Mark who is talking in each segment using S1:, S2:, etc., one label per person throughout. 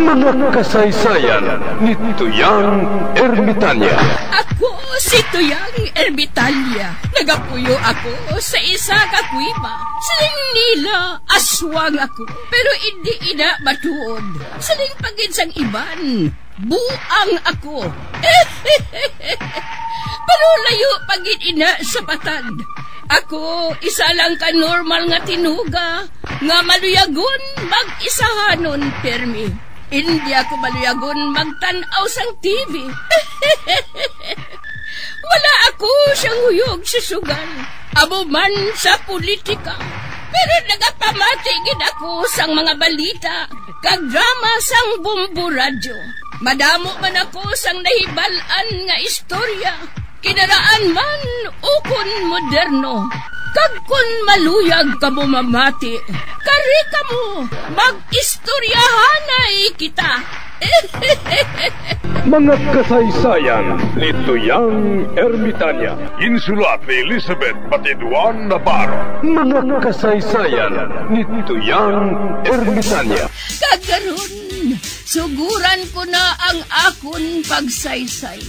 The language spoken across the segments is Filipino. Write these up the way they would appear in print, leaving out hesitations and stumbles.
S1: Mga kasaysayan ni Tuyang Ermitanya.
S2: Ako si Tuyang Ermitanya. Nagapuyo ako sa isa ka kuiba. Siling nila, aswang ako. Pero hindi ina matuod. Siling pagin sang iban, buang ako. Pero layo pagin ina sa batad. Ako, isa lang ka normal nga tinuga, nga maluyagon mag-isahanon, permi. Hindi ako maluyagon magtanaw sang TV. Wala ako siyang huyog sa sugal, amo man sa politika. Pero nagapamati gid ako sang mga balita, kag drama sang Bumbu Radyo. Madamo man ako sang nahibalan nga istorya, kinaraan man ukon moderno. Kag kun maluyag ka mo mamati, kari ka mo, mag-istoryahanay kita.
S1: Mga kasaysayan ni Tuyang Ermitanya. Insulat ni Elizabeth Batiduan Navarro. Mga kasaysayan ni Tuyang Ermitanya.
S2: Kagaron, suguran ko na ang akon pagsaysay.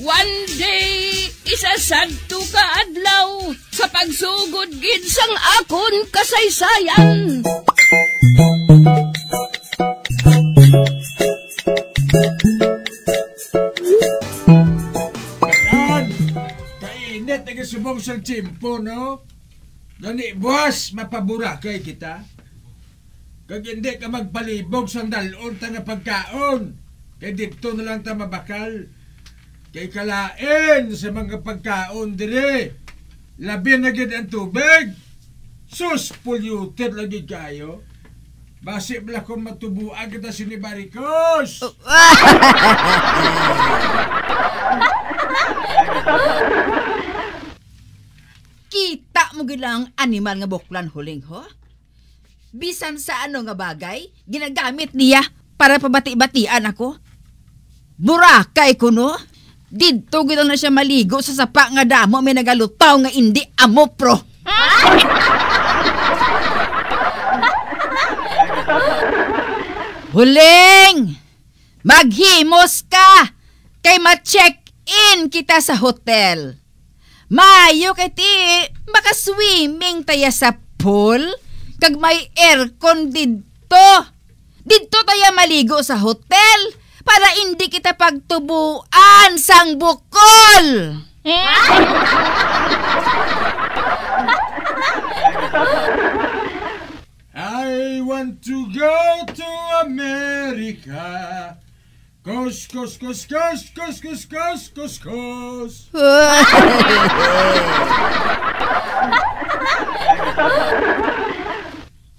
S2: One day, isasadto ka adlaw sa pagsugod gid sang akon kasaysayan.
S3: Kainit ang subong sang tsimpo, no? Gani, buwas, mapabura kay kita. Kag hindi ka magpalibog sang dalon ta nga pagkaon. Kay dito na lang ta mabakal. Kay kalain sa mga pagkaon dire. Labi na gid ang tubig. Sus, polluted lagi kayo. Basi bala kung matubuan kita sinibarikos.
S4: Kita mo gilang animal nga buklan huling ho? Bisan sa ano nga bagay, ginagamit niya para pabati-batian ako. Burakay ko no? Dito gito na siya maligo sa sapa nga damo may nagalutaw nga indi amopro. Huling! Maghimos ka! Kay ma-check-in kita sa hotel. Mayo kay ti, makaswimming taya sa pool, kag may aircon dito. Dito taya maligo sa hotel, para hindi kita pagtubuan sang bukol.
S3: I want to go to America. Kos, kos, kos, kos, kos, kos, kos, kos, kos.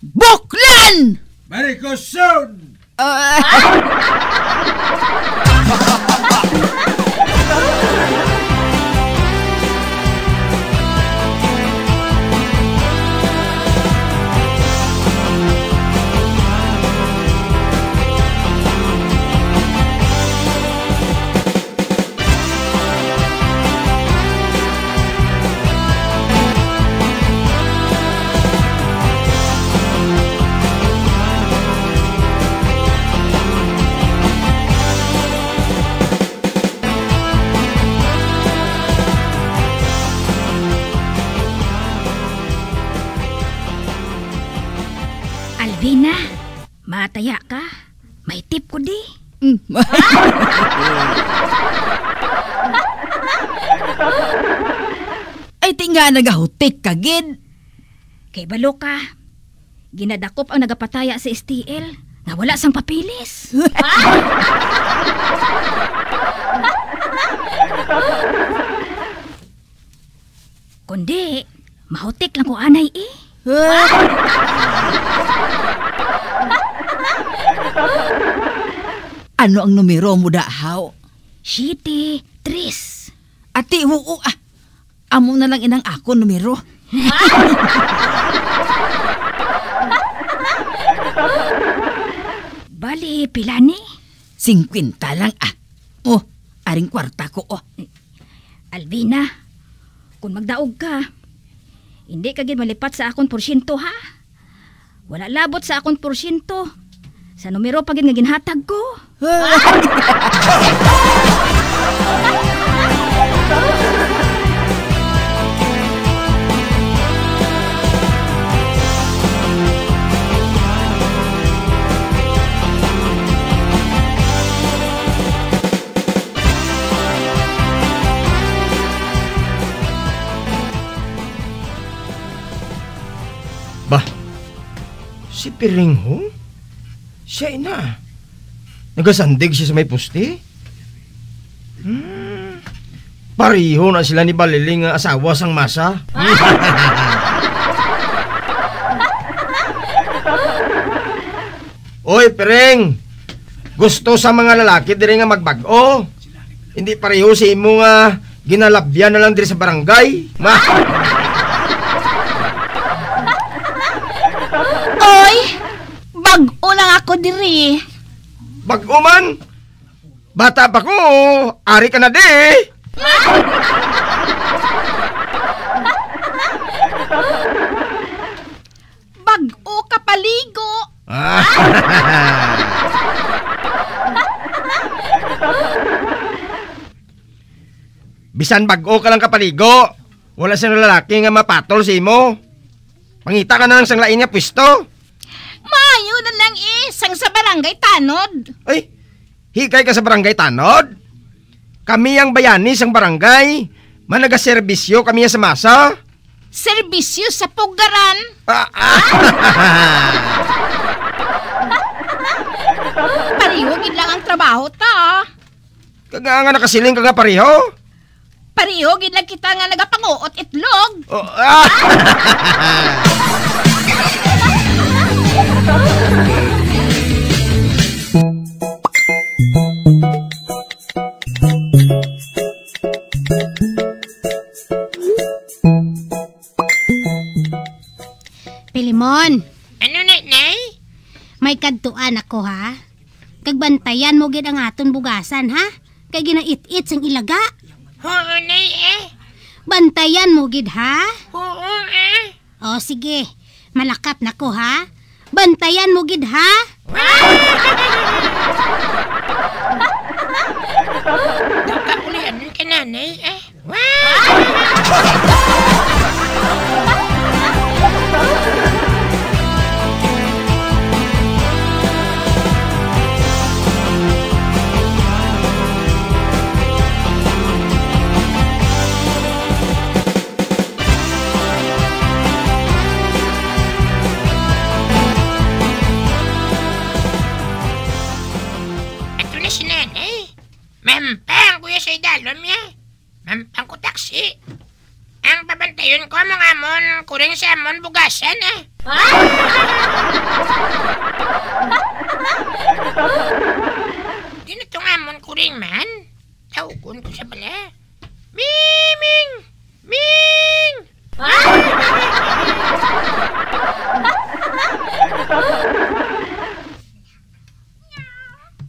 S4: Buklan!
S3: Marikoson!
S5: Alvina, mataya ka. May tip ko di.
S4: Ay tinga nagahutik ka gid.
S5: Kay balo ka. Ginadakop ang nagapataya sa STL nga wala sang papilis. Kundi, mahutik lang ko anay eh.
S4: Ano ang numero mo dahaw?
S5: Shitty, Tris.
S4: Ati, oo ah. Amo na lang inang ako numero.
S5: Bali, pila ni?
S4: 50 lang ah. Oh, aring kwarta ko oh.
S5: Alvina, kung magdaog ka, hindi ka gid malipat sa akong porsyento ha. Wala labot sa akong porsyento. Sa numero pagin nga ginhatag ko.
S6: Bah, si Piring ho? Siya na. Nagasandig siya sa may puste. Pariho na sila ni Baliling nga asawa sang masa. Oy, Piring! Gusto sa mga lalaki diri nga magbago. Hindi pareho si imo nga ginalabyan na lang diri sa barangay.
S2: Oy, bag-o lang ako diri.
S6: Bago man? Bata pa ko, ari ka na di.
S2: Bag-o ka paligo.
S6: Bisan bago ka lang kapaligo, wala siyang lalaki nga mapatol si mo. Pangita ka na lang sang lain nga pwesto.
S2: Maayo na lang isang sa barangay Tanod.
S6: Ay, hikay ka sa barangay Tanod? Kami ang bayani sang barangay. Managaserbisyo kami sa masa.
S2: Serbisyo sa pugaran. Parihugin lang ang trabaho ta.
S6: Kaga nga nakasiling ka nga pariho.
S2: Parihugin lang kita nga nagapanguot itlog.
S7: Pilimon. Ano na, Nay? May kadtuan ako, ha? Kagbantayan mo gid ang aton bugasan, ha? Kay ginait-it sang ilaga. Oo, Nay, Bantayan mo gid, ha? Oo, O, sige. Malakap na ko, ha? Bantayan mo gid, ha? Nakakulian ka na, Nay, Mampang kuya sa idalom ya. Mampang ko taksi. Ang babantayon ko mga amon, kuring sa amon bugasan Di na itong amon kuring man. Tawgon ko sa bala. Ming! Ming!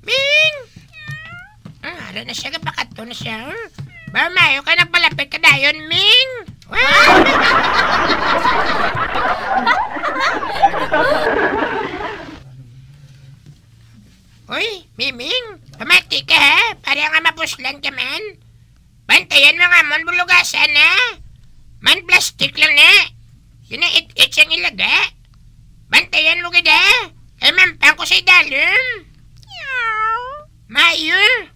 S7: Ming! Ara na siya, kapakato na siya. Ba, mayo ka nagpalapit ka dayon, Ming! Uy, Miming, pamati ka ha? Para nga mapuslan ka man. Bantayan mo nga mon bulugasan ha? Man plastic lang na. Sinait-it siyang ilaga. Bantayan mo gada. Kay mampang ko sa idalom. Mayo.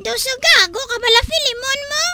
S8: Dosa gago ka bala Filimon mo?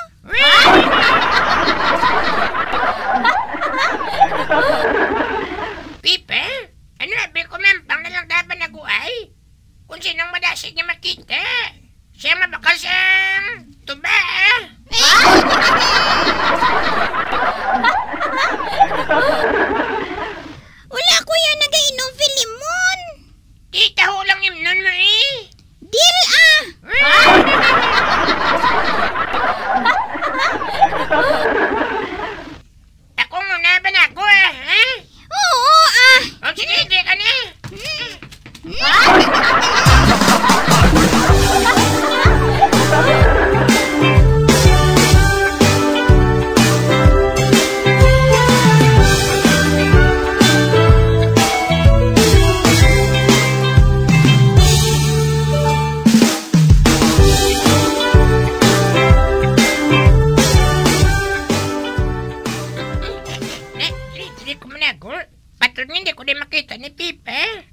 S9: aton hindi ko din makita ni Pipe.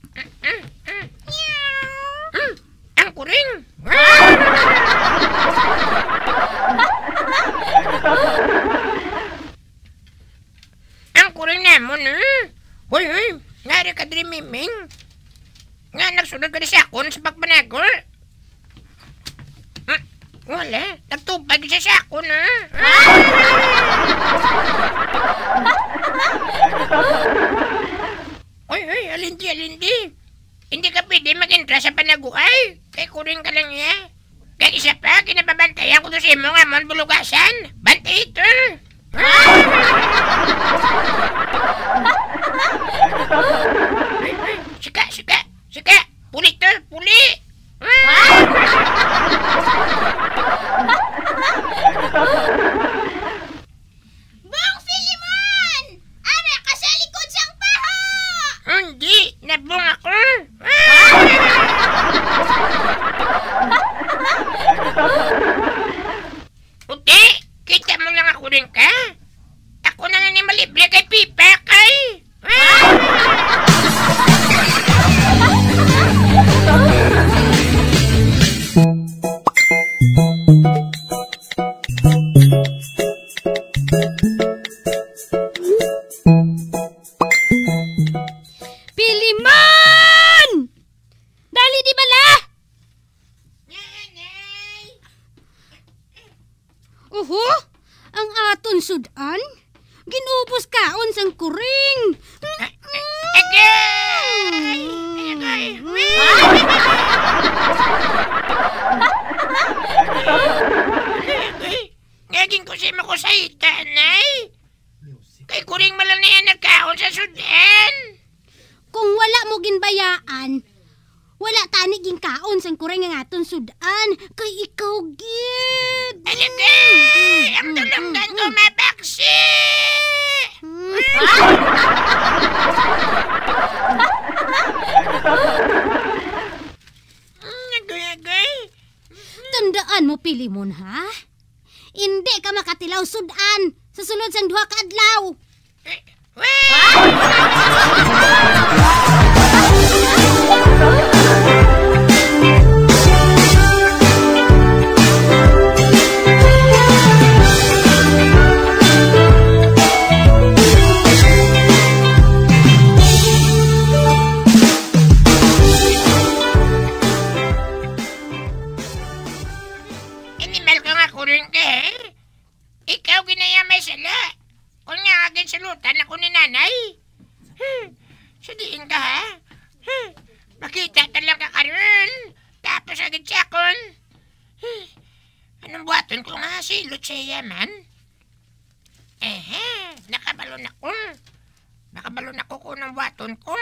S9: Ang kuring. Ang kuring namon, Hoy, nari ka din miming. Nga nagsunod ka sa akon sa pagpanagol. Wala, nagtubad siya sa akon, Hoy, alindi. Hindi ka pwede mag-intra sa panaguay. Kay kuring ka lang niya. Kaya isa pa, kinababantayan ko to sa imo nga mon bulugasan. Bantay ito. Sika. Puli to, puli.
S8: Bong Filimon! Ara ka sa likod sang paho!
S9: Hindi, nabong ako. Uti, kita mo lang ako rin ka. Ako na ni malibre kay Pipa kay.
S7: Filimon! Dali di bala? Oho, ang aton sudan? Ginubos kaon sang kuring.
S9: Ngaging ko siya makusayta, nay. Kay kuring malang na yan nagkaon sa sudan.
S7: Kung wala mo ginbayaan, wala tani ging kaon sang kuring ang aton sudan. Kay ikaw gid.
S9: Ang tulungan ko mabaksi. Nagay.
S7: Tandaan mo, Filimon, ha? Hindi ka makatilaw sudan sa sulod sang duha ka adlaw.
S9: Animal ka nga kuring ka, Ikaw ginayamay sila. Kung nga agad salutan ako ni nanay. Sadiin ka, ha? Makita talang ka karoon. Tapos agad siya kon. Anong buhaton ko nga silot siya man? Nakabalon ako. Nakabalon ako kung anong buhaton ko.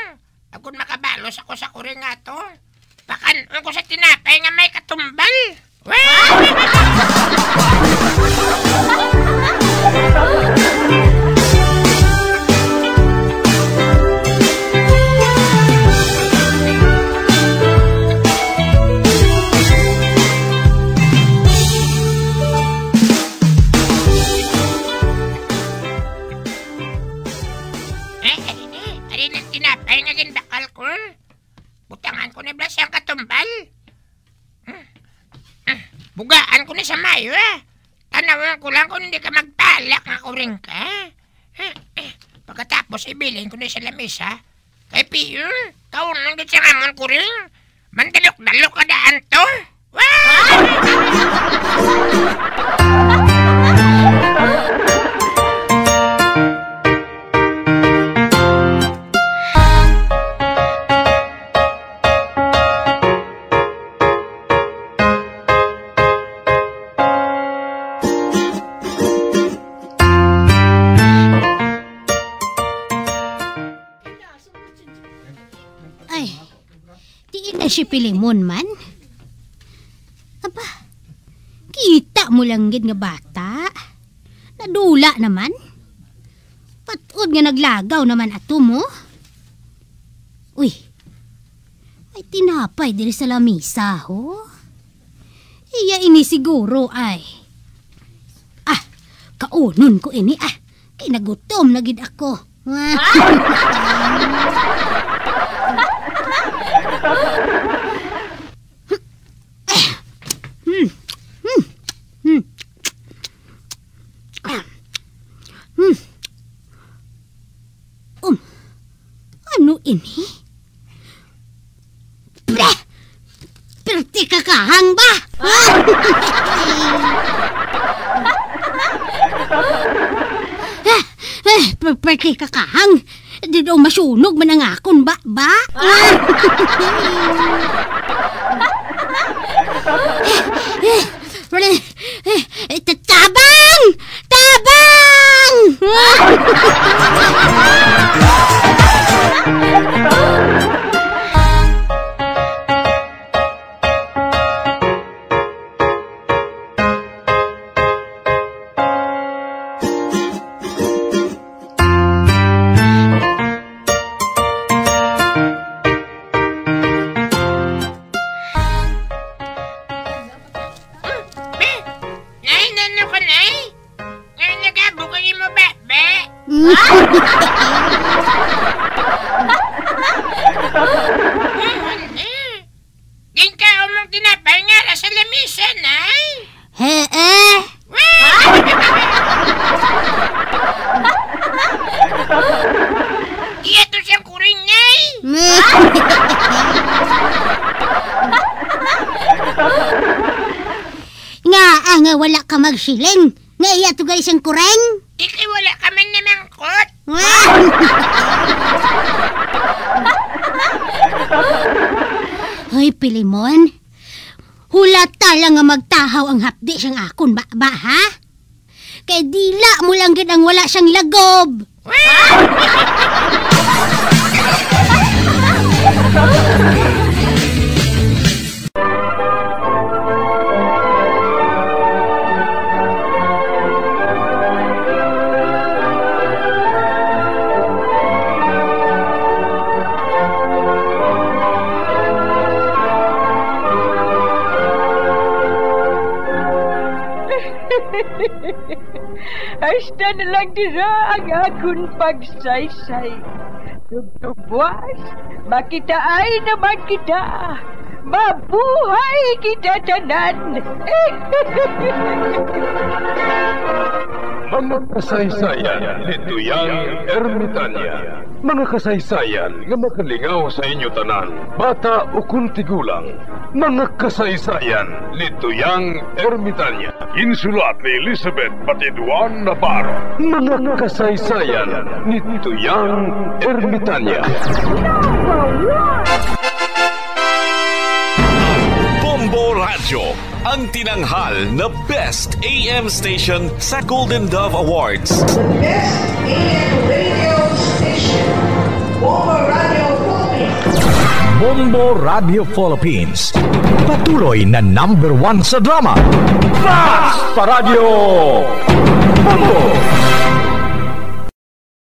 S9: Agad makabalos ako sa kuring nga to. Pakanon ko sa tinapay nga may katumbal. Ari ng tinapay nga gindakal ko. Butangan ko ni Blas yung katumbal. Bugaan ko na sa mayo, Tanawan ko lang kung hindi ka magtalak nga kuring ka. Pagkatapos ibilin ko na sa lamisa. Kay Piyo, kaunang din siya ngamon kuring. Mandalok-dalok ka daan to.
S7: Si Filimon man. Aba, kita mo lang gid nga bata. Nadula naman. Patod nga naglagaw naman ato mo. Uy, ay tinapay diri sa lamisa, ho? Iya ini siguro ay. Kaunon ko ini, kay nagutom na gid ako. Ano ini? Perti kakahang ba? Perti kakahang? Di daw masunog man ang akon ba? Tabang! Tabang! Nga wala ka magsiling. Nga iya to guys ang kureng.
S9: Ikay wala ka man namang kot.
S7: Hoy, Pilimon. Hulata lang nga magtahaw ang hapdi siyang akon ba ha? Kay dila mo lang gid ang wala siyang lagob.
S10: Hasta na lang dira ang akong pagsaysay. Tugtugwas, makitaay naman kita. Mabuhay kita tanan.
S1: Mga kasaysayan ni Tuyang Ermitanya. Mga kasaysayan nga makalingaw sa inyo tanan, bata o kuntigulang. Mga kasaysayan ni Tuyang Ermitanya. Insulat ni Elizabeth Batiduan Navarro. Mga kasaysayan ni Tuyang Ermitanya.
S11: Bombo Radio, ang tinanghal na Best AM Station sa Golden Dove Awards.
S12: Best AM Radio Station, Bombo Radio Philippines.
S13: Bombo Radio Philippines, patuloy na #1 sa drama. Basta Radio Bombo!